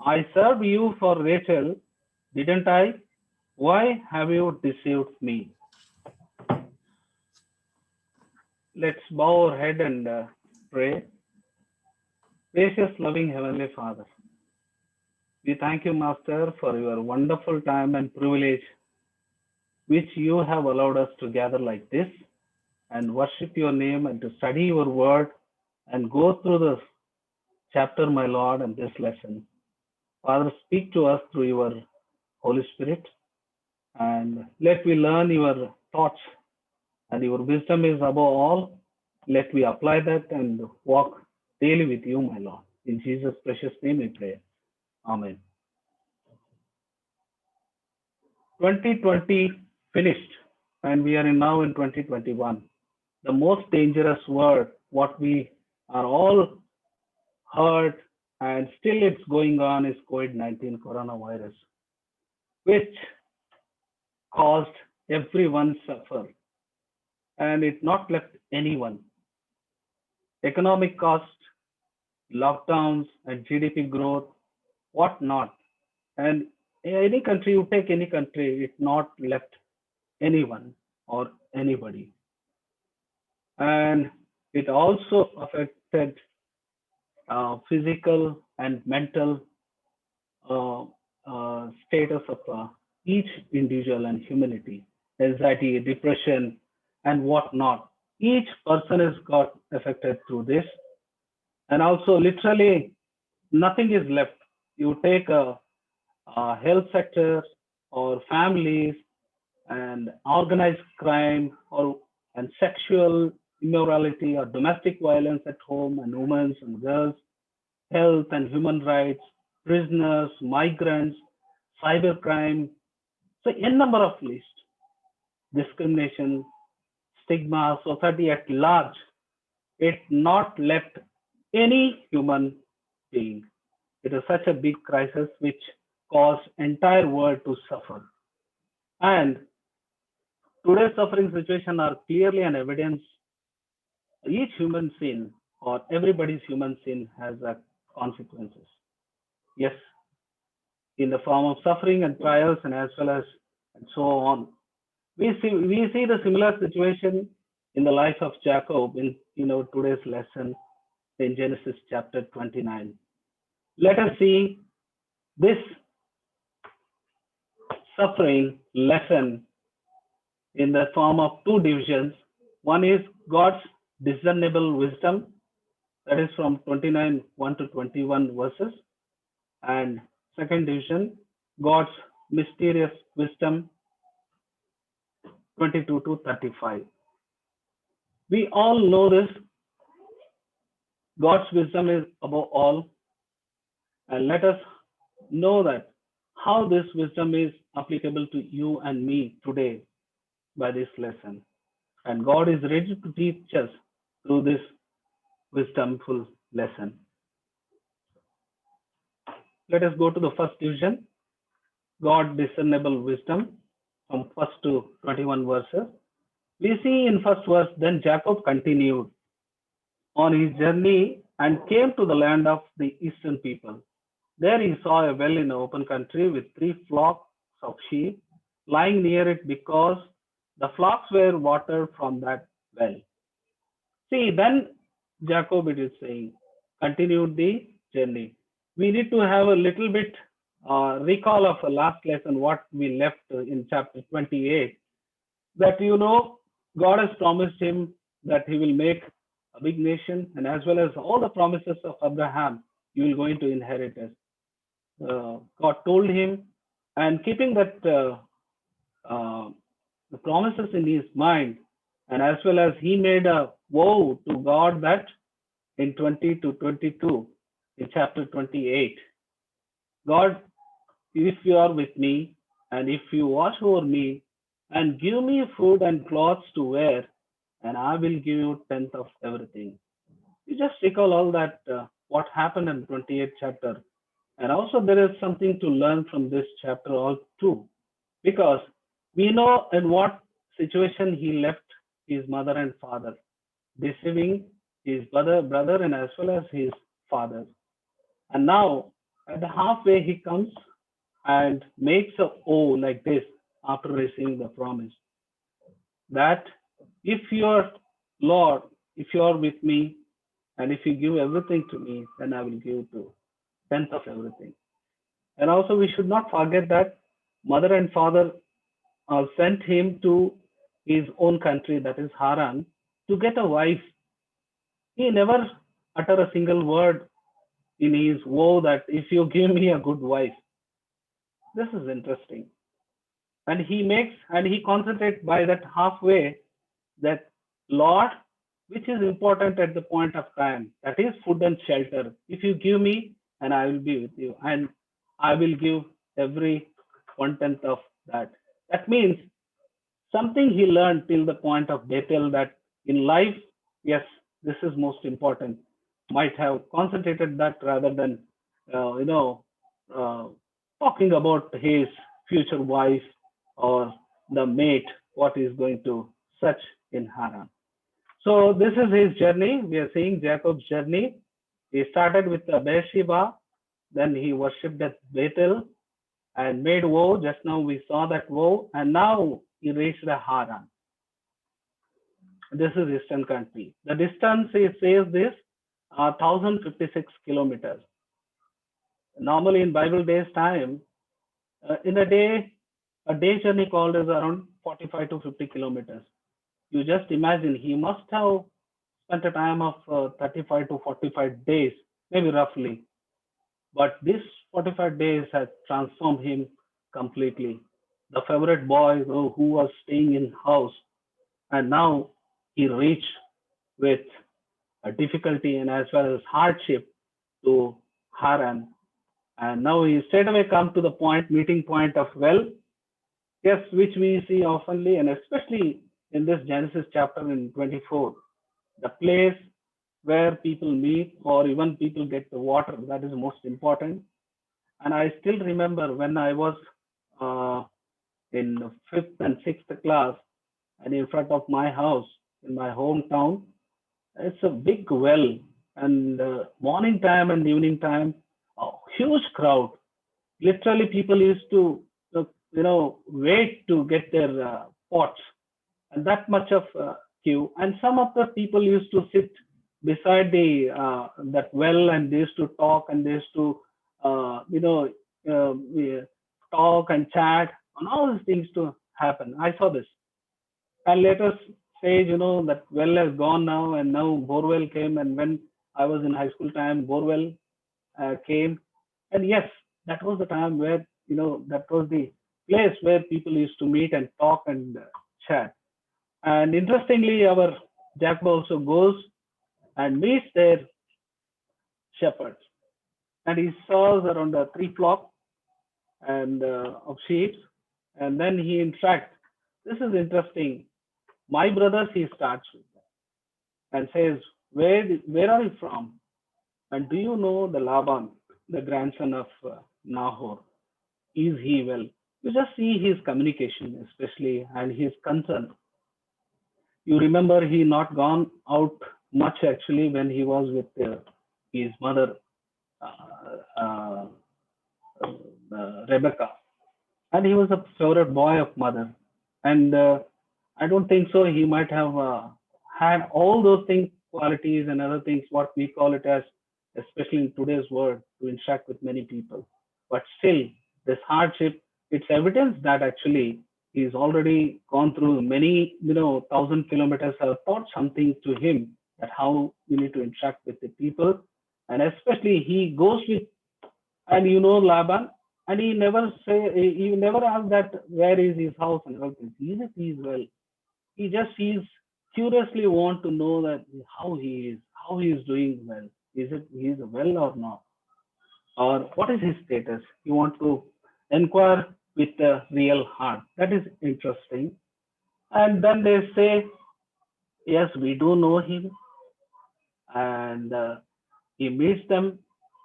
I served you for Rachel, didn't I? Why have you deceived me? Let's bow our head and pray. Gracious, loving Heavenly Father, we thank you, Master, for your wonderful time and privilege which you have allowed us to gather like this and worship your name and to study your word and go through this chapter, my Lord, and this lesson. Father, speak to us through your Holy Spirit and let we learn your thoughts and your wisdom is above all. Let we apply that and walk daily with you, my Lord. In Jesus' precious name we pray. Amen. 2020 finished and we are now in 2021. The most dangerous word, what we are all heard and still it's going on is COVID-19 coronavirus, which caused everyone suffer and it not left anyone. Economic cost, lockdowns and GDP growth, what not. And any country, you take any country, it not left anyone or anybody. And it also affected physical and mental uh, status of each individual and humanity, anxiety, depression, and whatnot. Each person is got affected through this, and also literally nothing is left. You take a health sector or families and organized crime or and sexual immorality or domestic violence at home and women and girls, health and human rights, prisoners, migrants, cybercrime. So, a number of lists, discrimination, stigma, society at large. It not left any human being. It is such a big crisis which caused entire world to suffer. And today's suffering situation are clearly an evidence each human sin or everybody's human sin has a consequences. Yes, in the form of suffering and trials and as well as and so on. We see the similar situation in the life of Jacob in today's lesson in Genesis chapter 29. Let us see this suffering lesson in the form of two divisions. One is God's discernible wisdom, that is from 29 1 to 21 verses, and second division, God's mysterious wisdom 22 to 35. We all know this. God's wisdom is above all, and let us know that how this wisdom is applicable to you and me today by this lesson. And God is ready to teach us through this wisdomful lesson. Let us go to the first division, God discernible wisdom from first to 21 verses. We see in first verse, then Jacob continued on his journey and came to the land of the eastern people. There he saw a well in the open country with three flocks of sheep lying near it because the flocks were watered from that well. See, then Jacob, it is saying, continued the journey. We need to have a little bit recall of a last lesson, what we left in chapter 28, that God has promised him that he will make a big nation, and as well as all the promises of Abraham, you will going to inherit it. God told him, and keeping that uh, the promises in his mind, and as well as he made a vow to God that in 20 to 22, in chapter 28, God, if you are with me, and if you watch over me, and give me food and clothes to wear, and I will give you tenth of everything. You just recall all that what happened in 28th chapter, and also there is something to learn from this chapter all too, because we know in what situation he left his mother and father, deceiving his brother and as well as his father. And now, At the halfway, he comes and makes a O like this after receiving the promise that if you're Lord, if you're with me, and if you give everything to me, then I will give to tenth of everything. And also, we should not forget that mother and father sent him to his own country, that is Haran, to get a wife. He never uttered a single word in his woe that if you give me a good wife. This is interesting. And he concentrates by that halfway that Lord, which is important at the point of time, that is food and shelter. If you give me, and I will be with you, and I will give every one tenth of that. That means something he learned till the point of Bethel that in life, yes, this is most important. Might have concentrated that rather than, you know, uh, talking about his future wife or the mate, what is going to search in Haran. So this is his journey. We are seeing Jacob's journey. He started with Beersheba, then he worshipped at Bethel and made woe. Just now we saw that woe, and now he reached the Haran. This is eastern country. The distance it says this 1056 kilometers. Normally in Bible days time, in a day journey called is around 45 to 50 kilometers. You just imagine he must have spent a time of 35 to 45 days, maybe roughly. But this 45 days has transformed him completely. The favorite boy who was staying in house, and now he reached with a difficulty and as well as hardship to Haran. And now he straight away come to the point, meeting point of well, yes, which we see oftenly, and especially in this Genesis chapter in 24, the place where people meet or even people get the water, that is most important. And I still remember when I was uh, in fifth and sixth class, and in front of my house in my hometown, it's a big well, and morning time and evening time, a huge crowd. Literally, people used to, wait to get their pots, and that much of queue. And some of the people used to sit beside the that well, and they used to talk, and they used to, we talk and chat, and all these things to happen. I saw this, and later stage, that well has gone now, and now borewell came. And when I was in high school time, borewell came, and yes, that was the time where that was the place where people used to meet and talk and chat. And interestingly, our Jacob also goes and meets their shepherds, and he saws around three flock and of sheep, and then he interacts. This is interesting. My brothers, he starts with and says, where are you from? And do you know the Laban, the grandson of Nahor? Is he well? You just see his communication, especially, and his concern. You remember he not gone out much actually when he was with his mother, uh, uh, Rebecca, and he was a favorite boy of mother. And I don't think so. He might have had all those things, qualities and other things, what we call it as, especially in today's world, to interact with many people. But still, this hardship, it's evidence that actually he's already gone through many, 1,000 kilometers, have taught something to him that how we need to interact with the people. And especially he goes with, and Laban, and he never asked that where is his house and all things. He is well. He's curiously want to know that how he is doing well. Is it he is well or not, or what is his status? You want to inquire with the real heart. That is interesting. And then they say, yes, we do know him, and he meets them,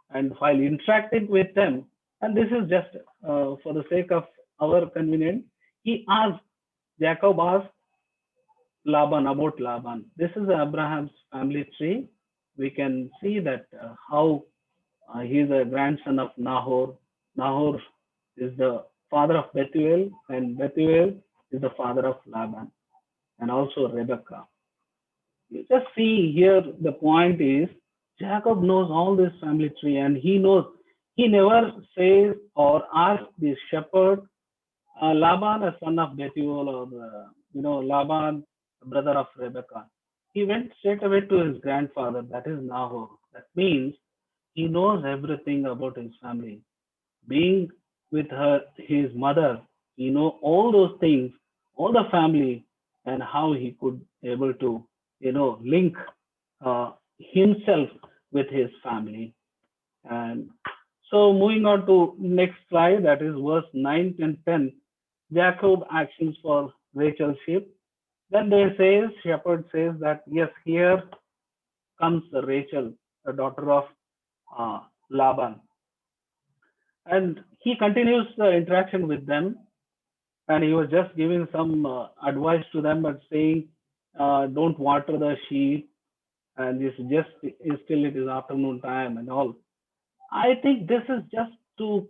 and while interacting with them, and this is just for the sake of our convenience, he asked, Jacob asked Laban about Laban. This is Abraham's family tree. We can see that how He is a grandson of Nahor. Nahor is the father of Bethuel, and Bethuel is the father of Laban and also Rebekah. You just see here the point is Jacob knows all this family tree and he knows he never says or asks the shepherd, Laban, a son of Bethuel, or Laban, brother of Rebekah. He went straight away to his grandfather, that is Nahor. That means he knows everything about his family. Being with his mother, he know all those things, all the family, and how he could able to, link himself with his family. And so moving on to next slide, that is verse 9 and 10. Jacob actions for Rachel's sheep. Then they says, shepherd says that yes, here comes Rachel, the daughter of uh, Laban. And he continues the interaction with them, and he was just giving some advice to them, but saying, don't water the sheep, and this just is still it is afternoon time and all. I think this is just to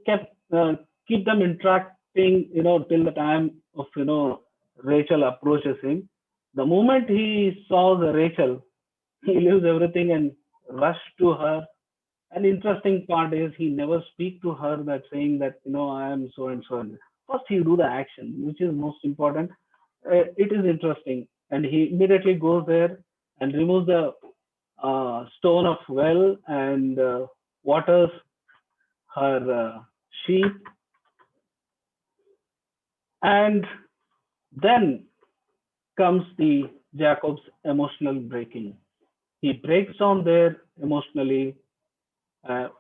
keep them interacting, till the time of Rachel approaches him. The moment he saw the Rachel, he leaves everything and rushed to her. An interesting part is he never speak to her that saying that I am so and so. First he do the action, which is most important. It is interesting, and he immediately goes there and removes the stone of well and waters her sheep, and then comes the Jacob's emotional breaking. He breaks down there emotionally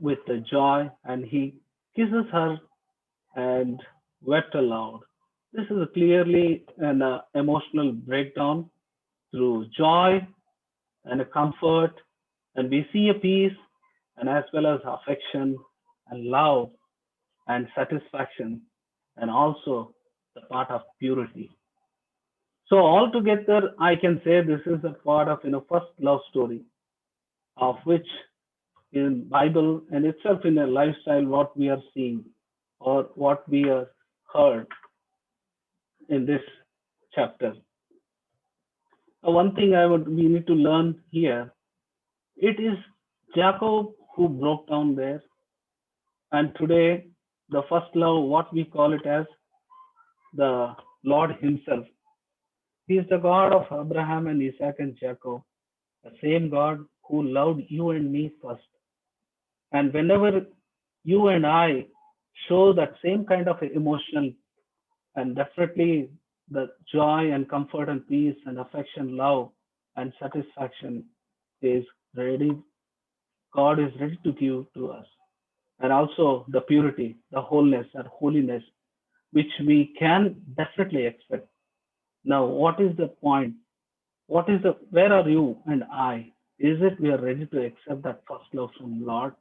with the joy, and he kisses her and wept aloud. This is clearly an emotional breakdown through joy and a comfort, and we see a peace and as well as affection and love and satisfaction, and also the part of purity. So altogether, I can say this is a part of first love story, of which in Bible and itself in a lifestyle what we are seeing or what we have heard in this chapter. One thing we need to learn here, it is Jacob who broke down there, and today the first love, what we call it as the Lord Himself. He is the God of Abraham and Isaac and Jacob, the same God who loved you and me first. And whenever you and I show that same kind of emotion, and definitely the joy and comfort and peace and affection, love and satisfaction is ready, God is ready to give to us. And also the purity, the wholeness and holiness, which we can definitely expect. Now, what is the point? Where are you and I? Is it we are ready to accept that first love from Lord?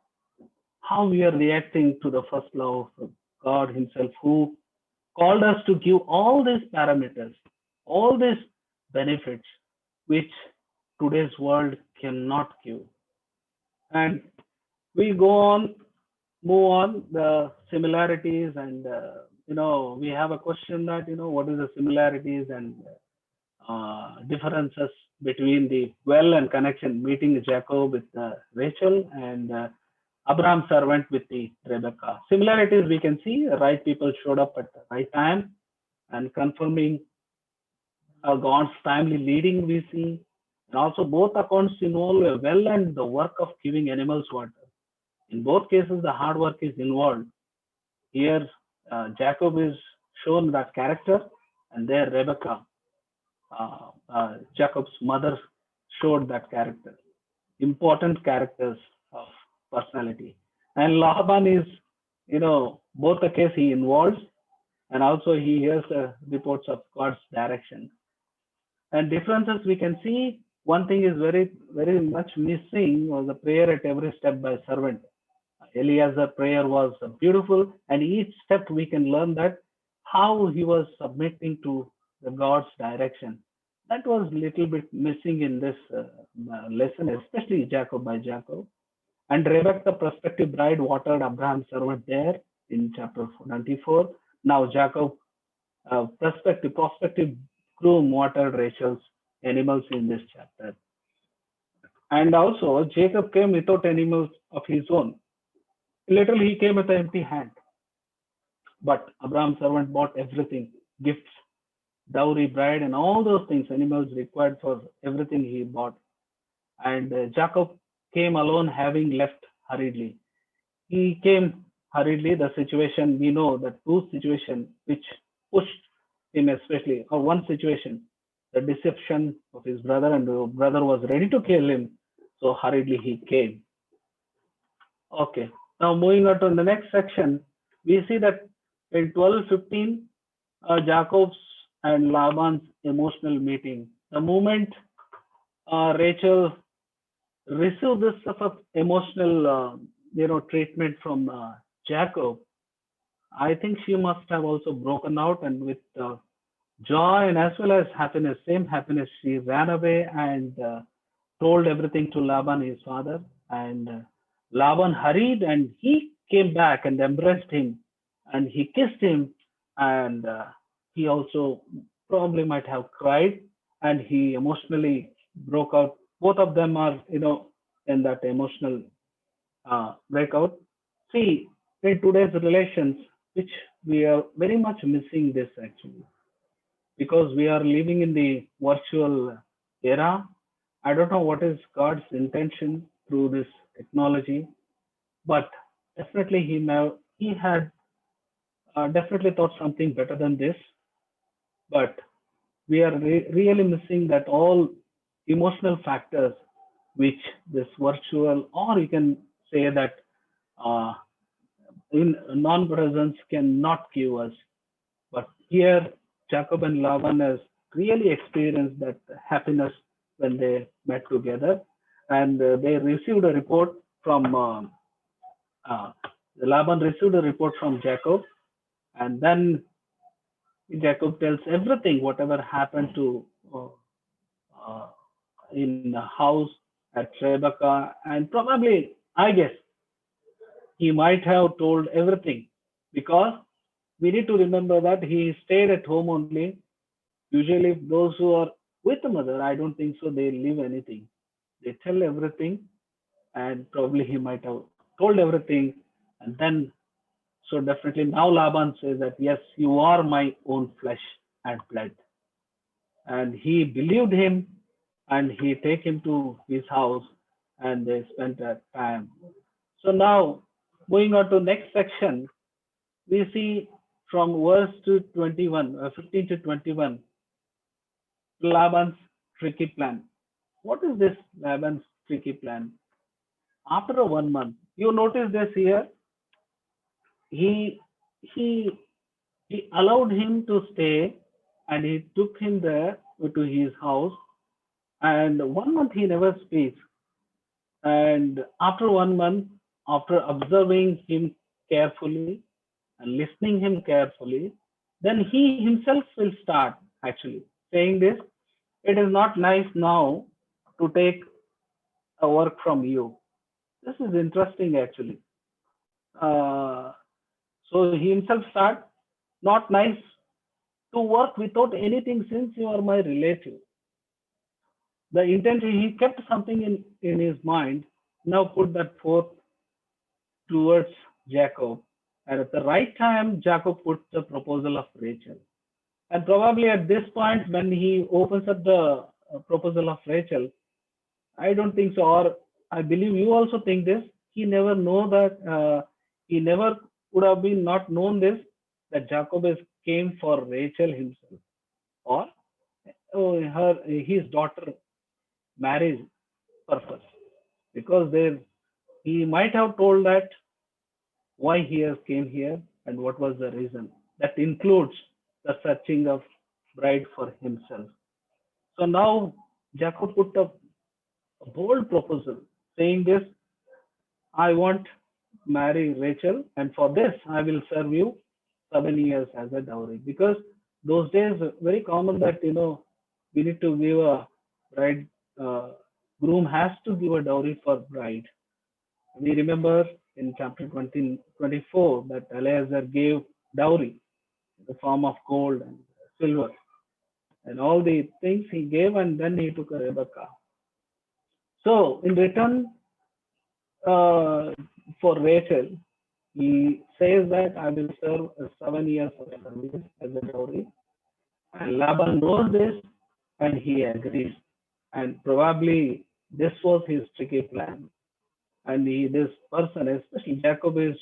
How we are reacting to the first love of God Himself, who called us to give all these parameters, all these benefits, which today's world cannot give. And we go on, move on the similarities, and we have a question that what is the similarities and differences between the well and connection meeting Jacob with Rachel and Abraham's servant with the Rebecca. Similarities we can see, right people showed up at the right time and confirming God's timely leading we see. And also both accounts involve a well and the work of giving animals water. In both cases, the hard work is involved. Here, Jacob is shown that character, and there Rebecca, Jacob's mother, showed that character. Important characters of personality. And Laban is, both the case he involves, and also he hears the reports of God's direction. And differences we can see, one thing is very, very much missing was the prayer at every step by servant. Eliazar's prayer was beautiful, and each step we can learn that how he was submitting to the God's direction. That was little bit missing in this lesson, especially Jacob by Jacob. And Rebekah, the prospective bride, watered Abraham's servant there in chapter 24. Now Jacob, prospective groom, watered Rachel's animals in this chapter. And also Jacob came without animals of his own. Literally, he came with an empty hand. But Abraham's servant bought everything, gifts, dowry, bride, and all those things, animals required for everything he bought. And Jacob came alone, having left hurriedly. He came hurriedly. The situation, we know that two situations which pushed him, especially, or one situation, the deception of his brother, and the brother was ready to kill him. So hurriedly he came. Okay. Now moving on to the next section, we see that in 12:15, Jacob's and Laban's emotional meeting. The moment Rachel received this sort of emotional, treatment from Jacob, I think she must have also broken out, and with joy and as well as happiness, same happiness, she ran away and told everything to Laban, his father. And Laban hurried and he came back and embraced him and he kissed him. And he also probably might have cried and he emotionally broke out. Both of them are, in that emotional breakout. See, in today's relations, which we are very much missing this actually, because we are living in the virtual era. I don't know what is God's intention through this technology, but definitely he had definitely thought something better than this. But we are really missing that all emotional factors which this virtual, or you can say that uh, in non-presence cannot give us. But here, Jacob and Laban has really experienced that happiness when they met together, and they received a report from uh, Laban received a report from Jacob, and then Jacob tells everything, whatever happened to uh, in the house at Rebecca, and probably, I guess, he might have told everything because we need to remember that he stayed at home only. Usually, those who are with the mother, I don't think so, they leave anything. They tell everything, and probably he might have told everything. And then, so definitely now Laban says that, yes, you are my own flesh and blood. And he believed him and he take him to his house and they spent that time. So now, moving on to next section, we see from verse to 21, 15 to 21, Laban's tricky plan. What is this Laban's tricky plan? After 1 month, you notice this here. He he he allowed him to stay, and he took him there to his house. And 1 month he never speaks. And after 1 month, after observing him carefully and listening him carefully, then he himself will start actually saying this. It is not nice now to take a work from you. This is interesting actually. Uh, so he himself start, not nice to work without anything since you are my relative. The intention, he kept something in his mind, now put that forth towards Jacob. And at the right time, Jacob put the proposal of Rachel. And probably at this point, when he opens up the proposal of Rachel, I don't think so, or I believe you also think this. He never know that he never would have been not known this, that Jacob is came for Rachel himself or his daughter marriage purpose, because there he might have told that why he has came here and what was the reason. That includes the searching of bride for himself. So now Jacob put up a bold proposal saying this, I want marry Rachel, and for this I will serve you 7 years as a dowry. Because those days very common that we need to give a bride, uh, groom has to give a dowry for bride. We remember in chapter 20, 24 that Eliezer gave dowry in the form of gold and silver and all the things he gave, and then he took a Rebecca. So, in return uh, for Rachel, he says that I will serve 7 years of service as a dowry. And Laban knows this and he agrees. And probably this was his tricky plan. And this person, especially Jacob, is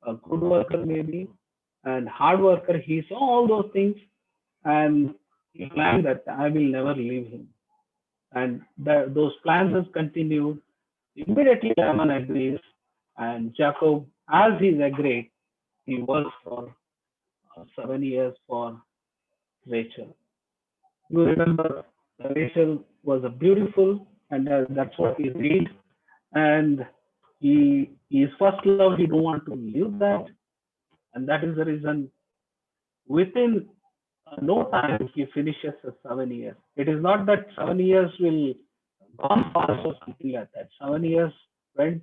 a good worker, maybe, and hard worker. He saw all those things and he planned that I will never leave him. And those plans have continued. Immediately, Laban agrees, and Jacob, as he's agreed, he works for 7 years for Rachel. You remember Rachel was a beautiful, and that's what we read. And his first love, he don't want to leave that, and that is the reason. Within no time, he finishes the 7 years. It is not that 7 years will gone fast or something like that. 7 years went,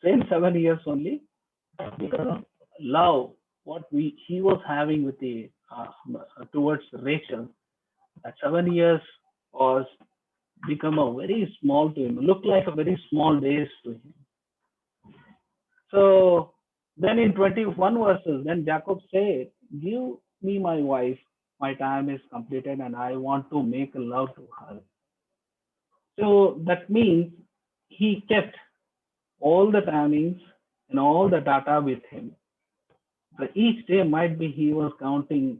same 7 years only, because of love, what he was having with the towards Rachel. That 7 years was become a very small to him, looked like a very small days to him. So then in 21 verses, then Jacob said, give me my wife, my time is completed and I want to make love to her. So that means he kept all the timings and all the data with him. So each day might be he was counting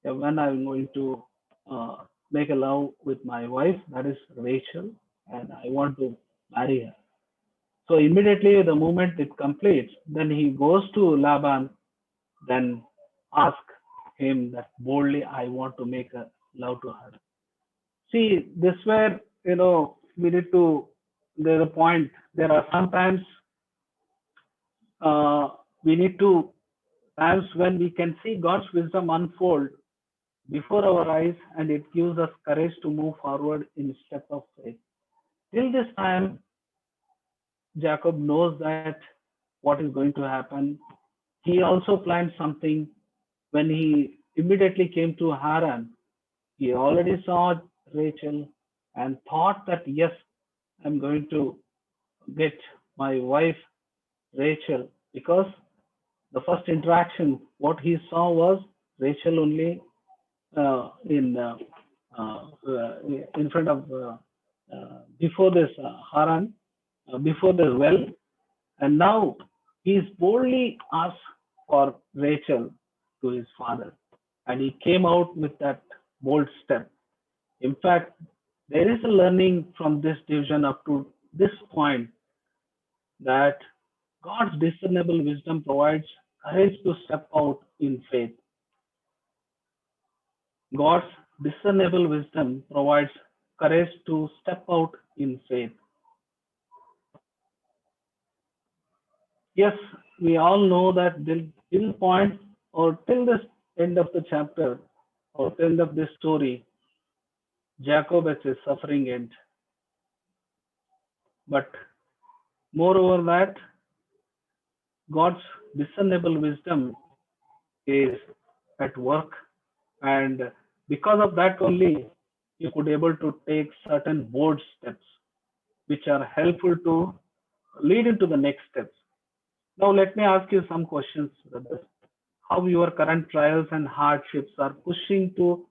when I'm going to uh, make a love with my wife, that is Rachel, and I want to marry her. So immediately the moment it completes, then he goes to Laban, then ask him that boldly, I want to make a love to her. See, this where we need to. There's a point. There are sometimes uh, we need to times when we can see God's wisdom unfold before our eyes, and it gives us courage to move forward in step of faith. Till this time, Jacob knows that what is going to happen. He also planned something when he immediately came to Haran. He already saw Rachel and thought that yes, I'm going to get my wife Rachel, because the first interaction what he saw was Rachel only in front of before this Haran, before the well, and now he is boldly asked for Rachel to his father, and he came out with that bold step. In fact, there is a learning from this division up to this point that God's discernible wisdom provides courage to step out in faith. God's discernible wisdom provides courage to step out in faith. Yes, we all know that till point or till this end of the chapter or till end of this story, Jacob is a suffering end. But moreover that God's discernible wisdom is at work, and because of that only you could able to take certain bold steps which are helpful to lead into the next steps. Now let me ask you some questions, brother. How your current trials and hardships are pushing to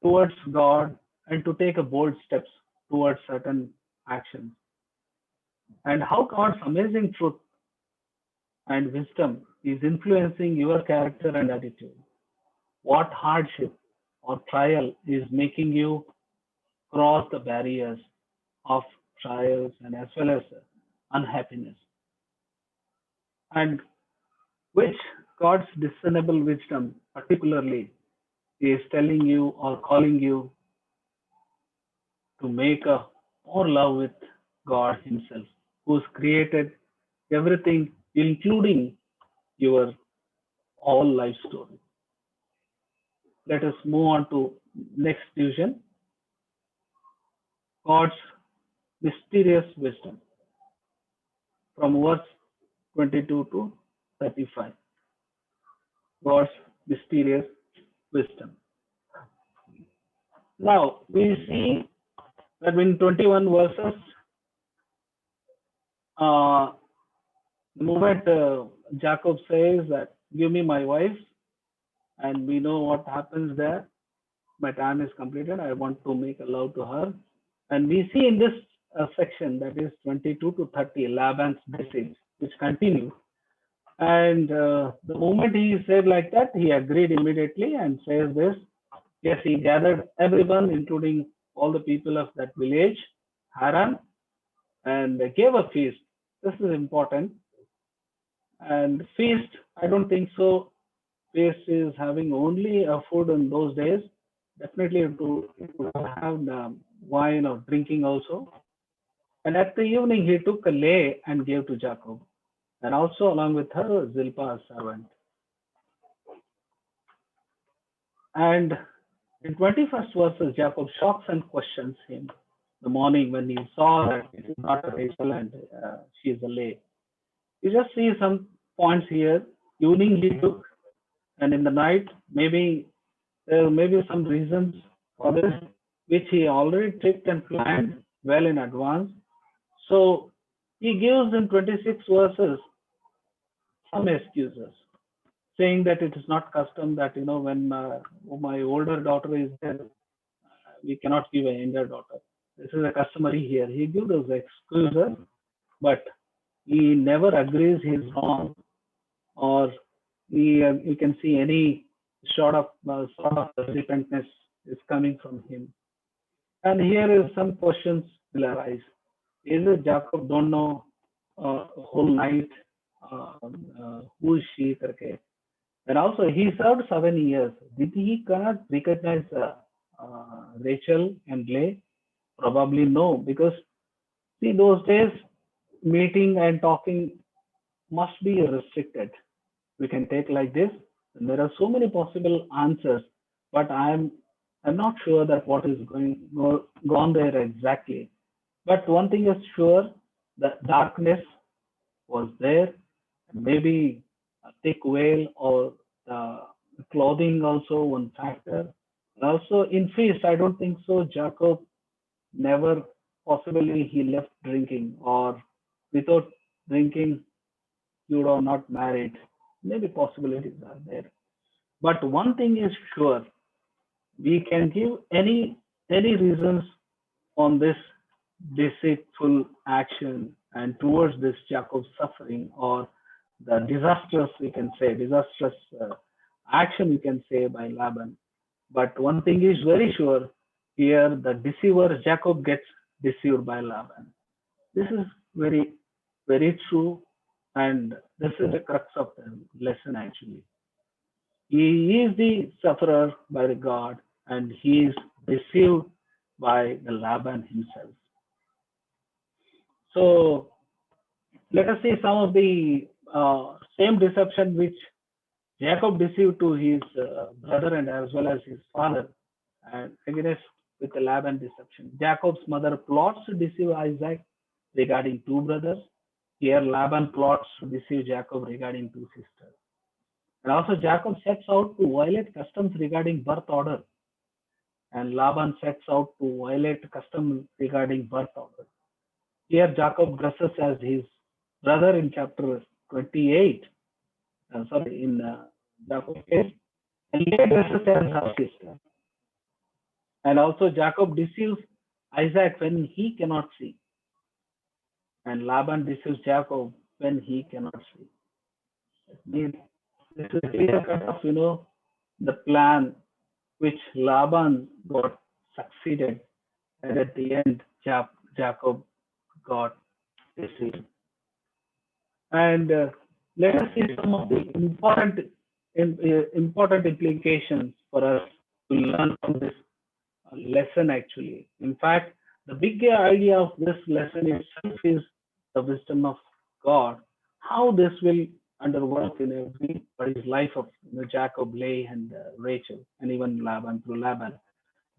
towards God and to take a bold steps towards certain actions, and how God's amazing truth and wisdom is influencing your character and attitude. What hardship or trial is making you cross the barriers of trials and as well as unhappiness, and which God's discernible wisdom particularly is telling you or calling you to make a more love with God Himself, who's created everything, including your all life story. Let us move on to next division, God's mysterious wisdom. from verse 22 to 35. God's mysterious wisdom. Now we see that in 21 verses, uh, the moment Jacob says that, "Give me my wife," and we know what happens there. My time is completed. I want to make a love to her. And we see in this section, that is 22 to 30, Laban's message, which continues. And the moment he said like that, he agreed immediately and says this. Yes, he gathered everyone, including all the people of that village, Haran, and gave a feast. This is important. And feast, I don't think so. Feast is having only a food in those days. Definitely to have wine or drinking also. And at the evening, he took a lay and gave to Jacob, and also along with her Zilpah, servant. And in 21st verses, Jacob shocks and questions him the morning when he saw that it is not a Rachel and she is a lay. You just see some points here. Evening he took, and in the night, maybe there may be some reasons for this, which he already tricked and planned well in advance. So he gives in 26 verses some excuses, saying that it is not custom that, when my older daughter is there, we cannot give a younger daughter. This is a customary here. He gives those excuses, but he never agrees he's wrong, or you can see any sort of repentance is coming from him. And here is some questions will arise. Is it Jacob don't know whole night who is she? Okay. And also he served 7 years. Did he cannot recognize Rachel and Leah? Probably no, because see those days meeting and talking must be restricted. We can take like this. And there are so many possible answers, but I'm not sure that what is gone there exactly. But one thing is sure, the darkness was there. Maybe a thick veil or clothing also one factor. Also in feast, I don't think so. Jacob never possibly he left drinking, or without drinking you would have not married. Maybe possibilities are there. But one thing is sure, we can give any reasons on this deceitful action and towards this Jacob's suffering, or the disastrous, we can say, disastrous action, we can say, by Laban. But one thing is very sure, here the deceiver Jacob gets deceived by Laban. This is very, very true, and this is the crux of the lesson actually. He is the sufferer by the God, and he is deceived by the Laban himself. So let us see some of the same deception which Jacob deceived to his brother and as well as his father, and against with the Laban deception. Jacob's mother plots to deceive Isaac regarding two brothers. Here Laban plots to deceive Jacob regarding two sisters. And also Jacob sets out to violate customs regarding birth order, and Laban sets out to violate custom regarding birth order. Here Jacob dresses as his brother in chapter 28, sorry, in Jacob's case, and Leah dresses as her sister. And also Jacob deceives Isaac when he cannot see, and Laban deceives Jacob when he cannot see. It means this is a clear cut of, the plan which Laban got succeeded, and at the end, Jacob got deceived. And let us see some of the important implications for us to learn from this lesson actually. In fact, the big idea of this lesson itself is the wisdom of God, how this will underwork in everybody's life of Jacob, Leah, and Rachel, and even Laban through Laban.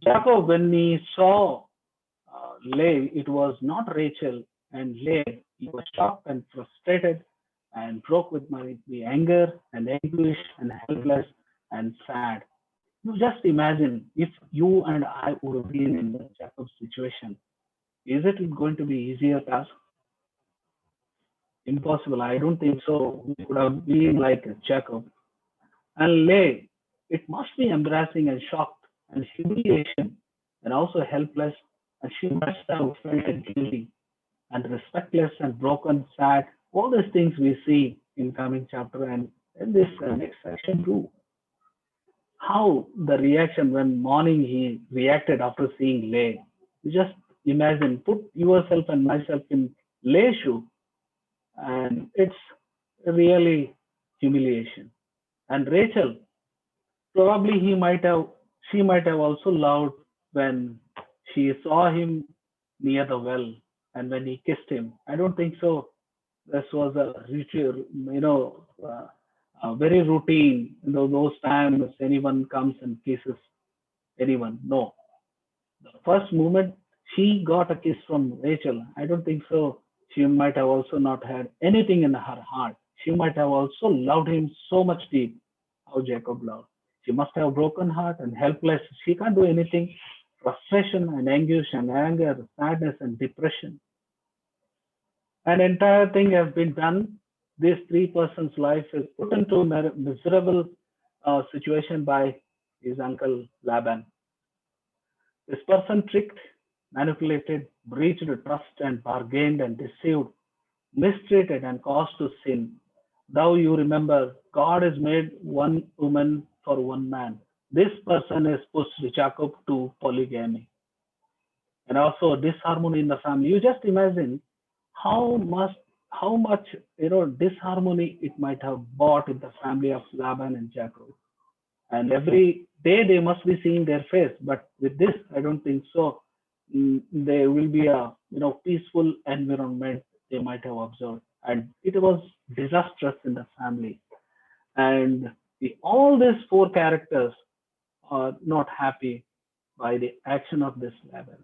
Jacob, when he saw Leah, it was not Rachel, and Leah, he was shocked and frustrated and broke with the anger and anguish and helpless and sad. You just imagine if you and I would have been in the Jacob's situation. Is it going to be easier task? Impossible. I don't think so. We could have been like Jacob. And Leah, it must be embarrassing and shocked and humiliation and also helpless. And she must have felt guilty and respectless and broken, sad. All these things we see in coming chapter and in this next section too. How the reaction when morning he reacted after seeing Leah. You just imagine, put yourself and myself in Leah's shoe, and it's really humiliation. And Rachel, probably she might have also loved when she saw him near the well and when he kissed him. I don't think so. This was a ritual, very routine. Those times anyone comes and kisses anyone. No, the first moment she got a kiss from Rachel, I don't think so. She might have also not had anything in her heart. She might have also loved him so much deep, how Jacob loved. She must have broken heart and helpless. She can't do anything. Frustration and anguish and anger, sadness and depression. An entire thing has been done. This three person's life is put into a miserable situation by his uncle Laban. This person tricked, manipulated, breached trust and bargained and deceived, mistreated and caused to sin. Thou you remember, God has made one woman for one man. This person has pushed Jacob to polygamy and also disharmony in the family. You just imagine how much how much disharmony it might have brought in the family of Laban and Jacob. And every day they must be seeing their face, but with this, I don't think so. There will be a peaceful environment they might have observed, and it was disastrous in the family. And all these four characters are not happy by the action of this Laban.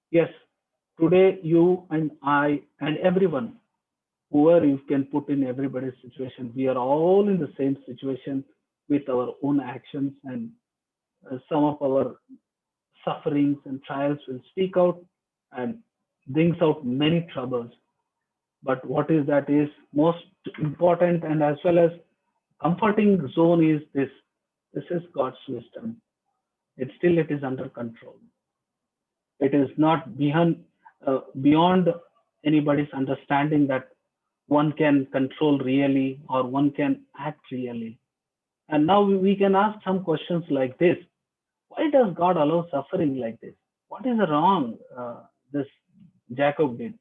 Yes, today you and I and everyone, whoever you can put in everybody's situation, we are all in the same situation with our own actions, and some of our sufferings and trials will speak out and brings out many troubles. But what is that is most important and as well as comforting zone is this. This is God's wisdom. It is under control. It is not beyond anybody's understanding that one can control really or one can act really. And now we can ask some questions like this: why does God allow suffering like this? What is wrong this Jacob did?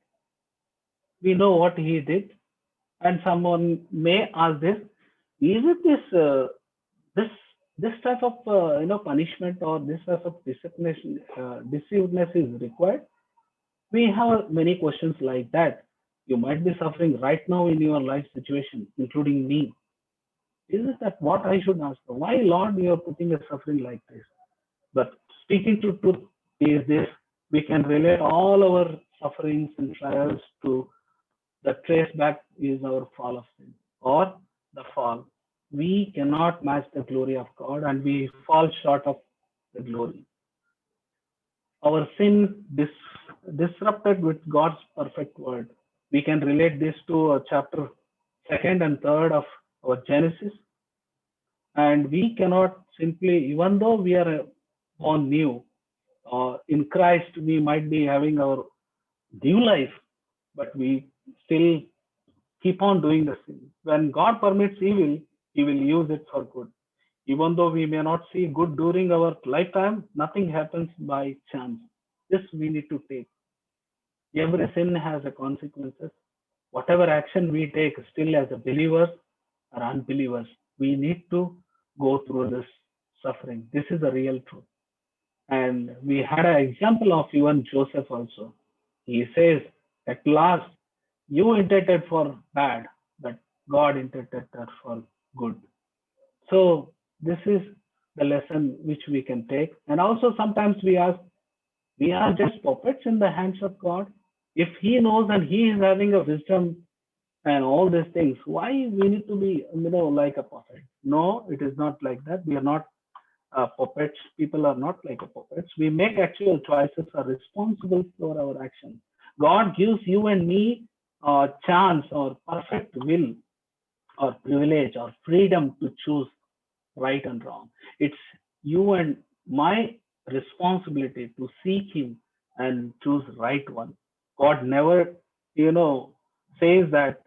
We know what he did, and someone may ask this: is it this this type of punishment or this type of disciplination deceivedness is required? We have many questions like that. You might be suffering right now in your life situation, including me. Is it that what I should ask? Why, Lord, you are putting a suffering like this? But speaking to truth is this: we can relate all our sufferings and trials to the trace back is our fall of sin or the fall. We cannot match the glory of God and we fall short of the glory. Our sin disrupted with God's perfect word. We can relate this to chapter second and third of our Genesis, and we cannot simply, even though we are born new, in Christ, we might be having our new life, but we still keep on doing the sin. When God permits evil, He will use it for good. Even though we may not see good during our lifetime, nothing happens by chance. This we need to take. Every sin has a consequences. Whatever action we take, still as a believers or unbelievers, we need to go through this suffering. This is the real truth. And we had an example of even Joseph also. He says, at last, you intended for bad, but God intended that for good. So this is the lesson which we can take. And also sometimes we ask, we are just puppets in the hands of God. If he knows and he is having a wisdom and all these things, why we need to be, like a puppet? No, it is not like that. We are not puppets. People are not like a puppets. We make actual choices, are responsible for our actions. God gives you and me a chance or perfect will or privilege or freedom to choose right and wrong. It's you and my responsibility to seek Him and choose right one. God never, you know, says that,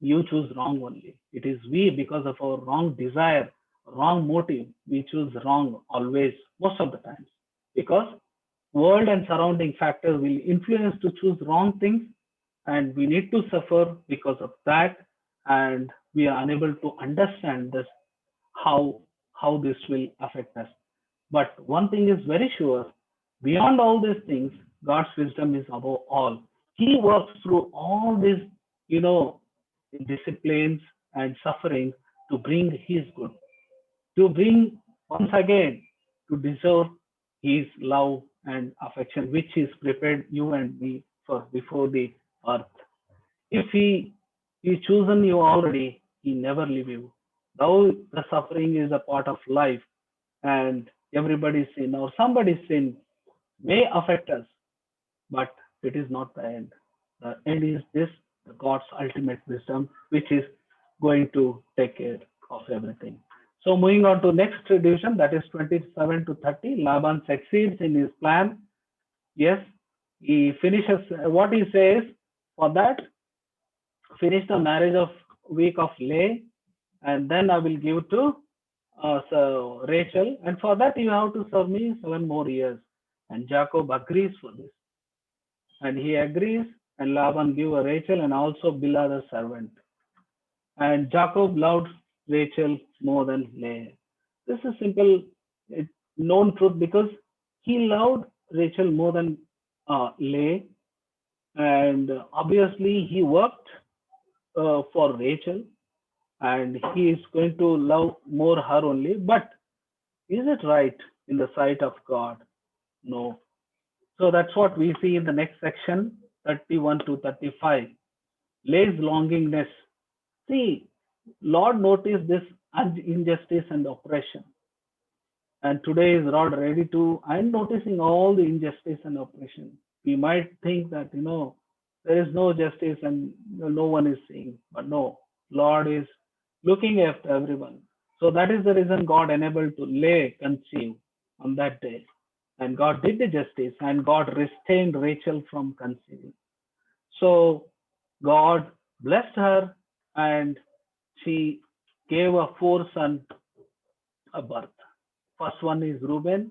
you choose wrong only. It is we, because of our wrong desire, wrong motive, we choose wrong always, most of the times. Because world and surrounding factors will influence to choose wrong things, and we need to suffer because of that, and we are unable to understand this, how this will affect us. But one thing is very sure: beyond all these things, God's wisdom is above all. He works through all these, you know, disciplines and suffering to bring His good, to bring once again to deserve His love and affection, which He's prepared you and me for before the earth. If He chosen you already, He never leave you. Though the suffering is a part of life, and everybody's sin or somebody's sin may affect us, but it is not the end. The end is this: the God's ultimate wisdom, which is going to take care of everything. So moving on to next division, that is 27 to 30. Laban succeeds in his plan. Yes, he finishes what he says. For that, finish the marriage of week of Leah, and then I will give to so Rachel, and for that you have to serve me 7 more years. And Jacob agrees for this, and he agrees, and Laban give a Rachel and also Bilhah the servant. And Jacob loved Rachel more than Leah. This is simple, known truth, because he loved Rachel more than Leah, and obviously he worked for Rachel, and he is going to love more her only. But is it right in the sight of God? No. So that's what we see in the next section, 31 to 35. Leah's longingness. See, Lord noticed this injustice and oppression. And today is Lord ready to, I'm noticing all the injustice and oppression. We might think that, there is no justice and no one is seeing. But no, Lord is looking after everyone. So that is the reason God enabled to Leah conceive on that day. And God did the justice, and God restrained Rachel from conceiving. So God blessed her, and she gave a four son a birth. First one is Reuben,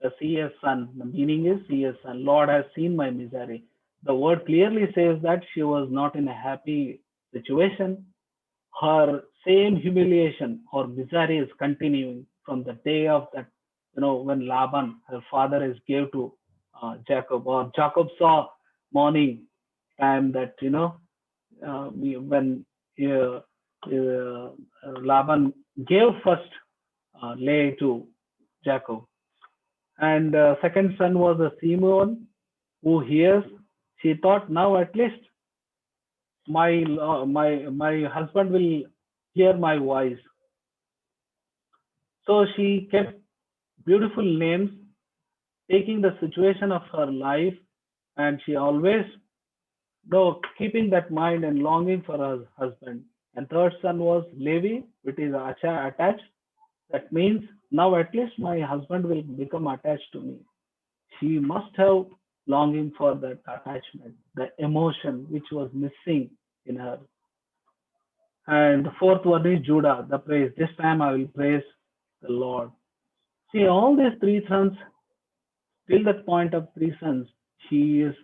the seer's son. The meaning is seer's son. Lord has seen my misery. The word clearly says that she was not in a happy situation. Her same humiliation or misery is continuing from the day of that, when Laban, her father, is gave to Jacob, or Jacob saw morning time that, when uh, Laban gave first Leah to Jacob. And second son was a Simeon, who hears. She thought, now at least my husband will hear my voice. So she kept beautiful names, taking the situation of her life, and she always, though, keeping that mind and longing for her husband. And third son was Levi, which is attached. That means now at least my husband will become attached to me. She must have longing for that attachment, the emotion which was missing in her. And the fourth one is Judah, the praise. This time I will praise the Lord. See, all these three sons, till that point of three sons, she is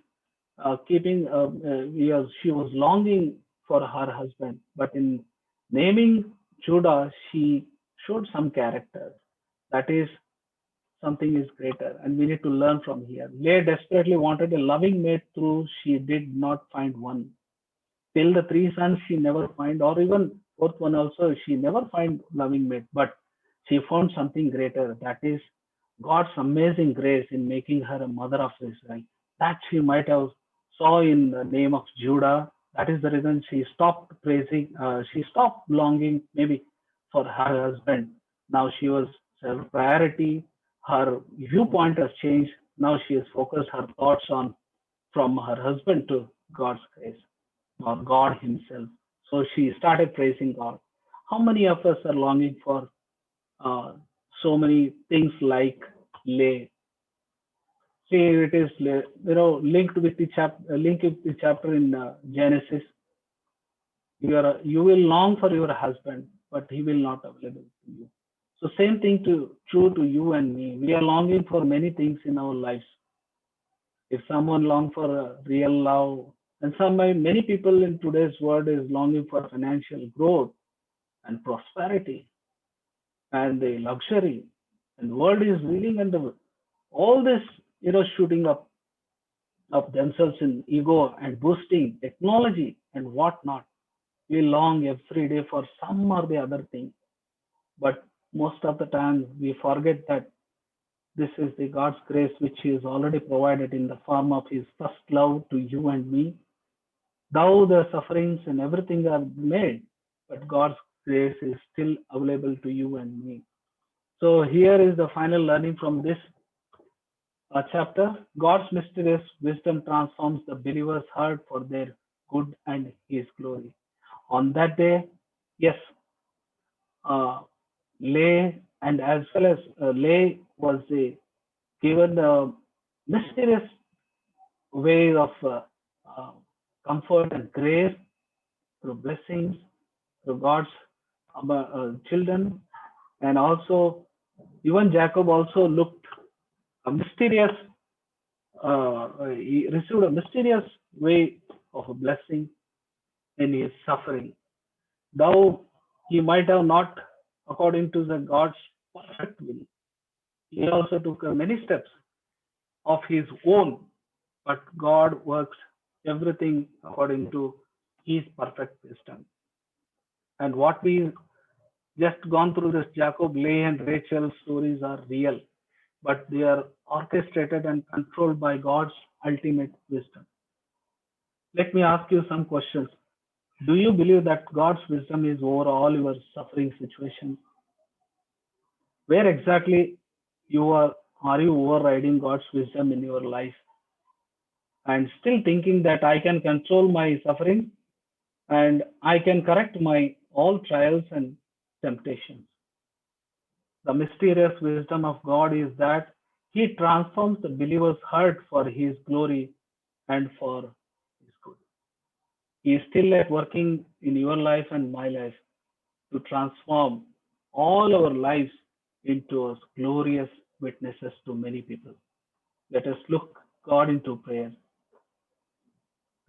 she was longing for her husband. But in naming Judah, she showed some character. That is, something is greater, and we need to learn from here. Leah desperately wanted a loving mate, through she did not find one. Till the three sons she never find, or even fourth one also, she never find loving mate. But she found something greater. That is God's amazing grace in making her a mother of Israel. That she might have saw in the name of Judah. That is the reason she stopped praising, she stopped longing maybe for her husband. Now she was her priority, her viewpoint has changed. Now she has focused her thoughts on from her husband to God's grace or God Himself. So she started praising God. How many of us are longing for uh, so many things like lay? See, it is linked with the chapter in Genesis. You will long for your husband, but he will not available to you. So same thing true to you and me. We are longing for many things in our lives. If someone long for real love, and many people in today's world is longing for financial growth and prosperity and the luxury, and world is reeling under all this, shooting up of themselves in ego and boosting technology and whatnot. We long every day for some or the other thing, but most of the time we forget that this is the God's grace which He has already provided in the form of His first love to you and me. Though the sufferings and everything are made, but God's grace is still available to you and me. So here is the final learning from this chapter. God's mysterious wisdom transforms the believer's heart for their good and His glory. On that day, yes, lay and as well as lay was given the mysterious way of uh, comfort and grace through blessings, through God's children, and also even Jacob also looked a mysterious, he received a mysterious way of a blessing in his suffering. Though he might have not according to the God's perfect will, he also took many steps of his own, but God works everything according to his perfect wisdom. And what we just gone through this Jacob, Leah, and Rachel stories are real, but they are orchestrated and controlled by God's ultimate wisdom. Let me ask you some questions. Do you believe that God's wisdom is over all your suffering situations? Where exactly are you overriding God's wisdom in your life and still thinking that I can control my suffering and I can correct my all trials and temptations? The mysterious wisdom of God is that He transforms the believer's heart for His glory and for His good. He is still at working in your life and my life to transform all our lives into glorious witnesses to many people. Let us look God into prayer.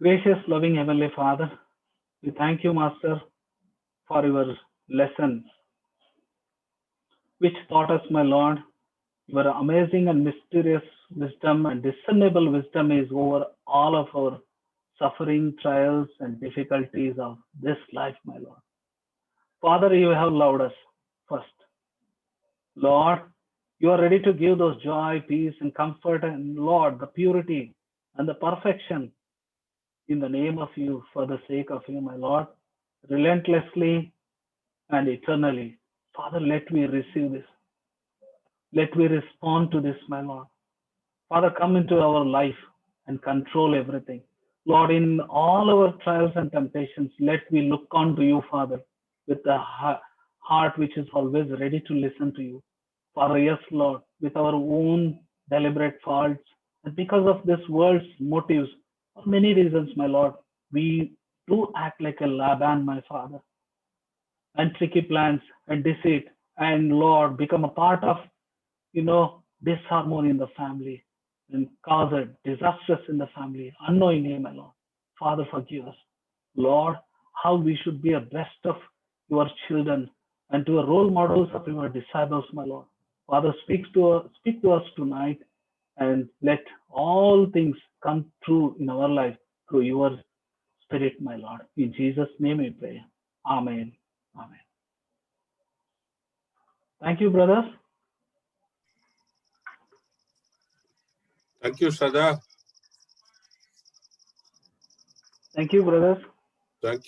Gracious, loving Heavenly Father, we thank you, Master, for your lesson, which taught us, my Lord, your amazing and mysterious wisdom and discernible wisdom is over all of our suffering, trials, and difficulties of this life, my Lord. Father, you have loved us first. Lord, you are ready to give those joy, peace, and comfort, and Lord, the purity and the perfection in the name of you, for the sake of you, my Lord, relentlessly and eternally. Father, let me receive this. Let me respond to this, my Lord. Father, come into our life and control everything. Lord, in all our trials and temptations, let me look on to you, Father, with a heart which is always ready to listen to you. Father, yes, Lord, with our own deliberate faults, and because of this world's motives, for many reasons, my Lord, we do act like a Laban, my Father, and tricky plans and deceit, and Lord, become a part of, disharmony in the family and cause a disastrous in the family, unknowingly, my Lord. Father, forgive us. Lord, how we should be a best of your children and to a role models of your disciples, my Lord. Father, speak to us tonight and let all things come true in our life through your spirit, my Lord. In Jesus' name we pray. Amen. Amen. Thank you, brothers. Thank you, Shraddha. Thank you, brothers.